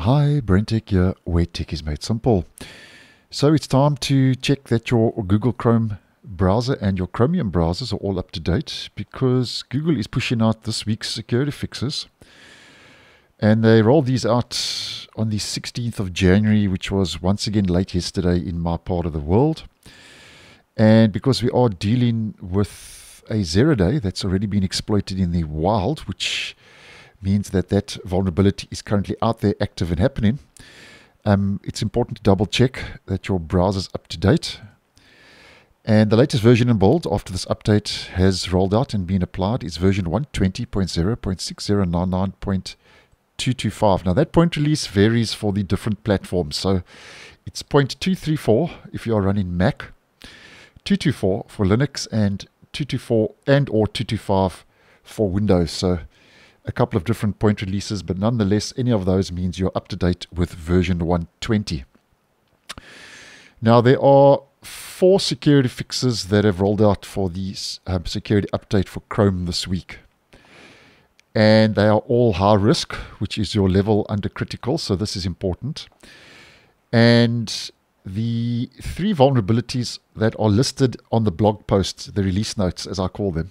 Hi, BrenTech here, where tech is made simple. So it's time to check that your Google Chrome browser and your Chromium browsers are all up to date, because Google is pushing out this week's security fixes. And they rolled these out on the 16th of January, which was once again late yesterday in my part of the world. And because we are dealing with a 0-day that's already been exploited in the wild, which means that that vulnerability is currently out there, active and happening, it's important to double check that your browser's up to date. And the latest version in bold after this update has rolled out and been applied is version 120.0.6099.225. Now that point release varies for the different platforms. So it's 0.234 if you are running Mac, 224 for Linux, and 224 and or 225 for Windows. So a couple of different point releases, but nonetheless, any of those means you're up to date with version 120. Now, there are 4 security fixes that have rolled out for the security update for Chrome this week. And they are all high risk, which is your level under critical, so this is important. And the 3 vulnerabilities that are listed on the blog post, the release notes as I call them,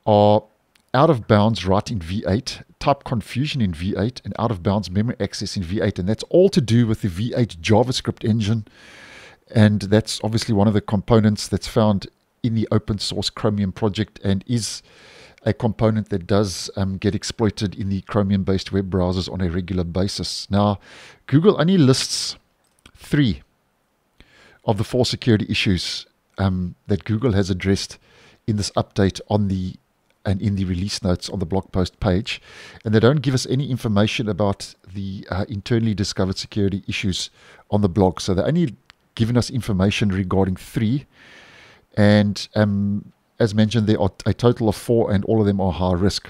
are out of bounds write in V8, type confusion in V8, and out of bounds memory access in V8. And that's all to do with the V8 JavaScript engine. And that's obviously one of the components that's found in the open source Chromium project, and is a component that does get exploited in the Chromium-based web browsers on a regular basis. Now, Google only lists 3 of the 4 security issues that Google has addressed in this update and in the release notes on the blog post page. And they don't give us any information about the internally discovered security issues on the blog. So they're only giving us information regarding 3. And as mentioned, there are a total of 4, and all of them are high risk.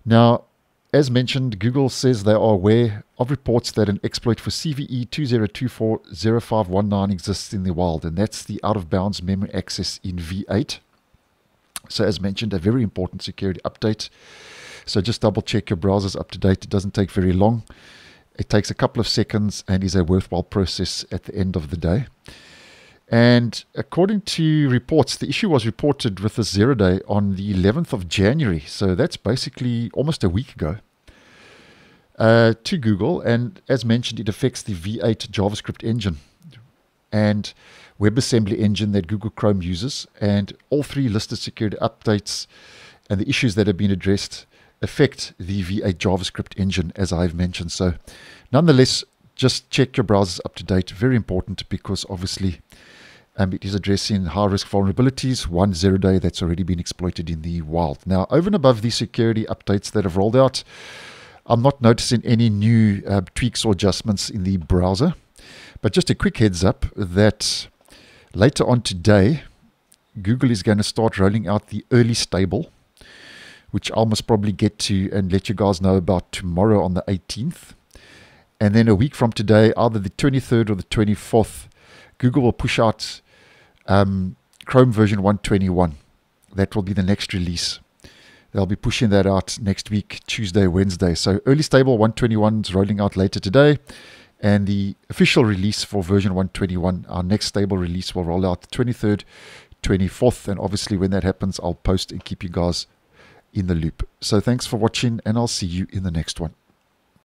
Now, as mentioned, Google says they are aware of reports that an exploit for CVE 20240519 exists in the wild, and that's the out-of-bounds memory access in V8. So as mentioned, a very important security update. So just double check your browser's up to date. It doesn't take very long. It takes a couple of seconds and is a worthwhile process at the end of the day. And according to reports, the issue was reported with the 0-day on the 11th of January. So that's basically almost a week ago to Google. And as mentioned, it affects the V8 JavaScript engine and WebAssembly engine that Google Chrome uses. And all 3 listed security updates and the issues that have been addressed affect the V8 JavaScript engine, as I've mentioned. So nonetheless, just check your browsers up to date. Very important, because obviously it is addressing high-risk vulnerabilities, one 0-day that's already been exploited in the wild. Now, over and above these security updates that have rolled out, I'm not noticing any new tweaks or adjustments in the browser. But just a quick heads up that later on today, Google is going to start rolling out the early stable, which I'll most probably get to and let you guys know about tomorrow on the 18th. And then a week from today, either the 23rd or the 24th, Google will push out Chrome version 121. That will be the next release. They'll be pushing that out next week, Tuesday, Wednesday. So early stable 121 is rolling out later today. And the official release for version 121, our next stable release, will roll out the 23rd, 24th. And obviously when that happens, I'll post and keep you guys in the loop. So thanks for watching, and I'll see you in the next one.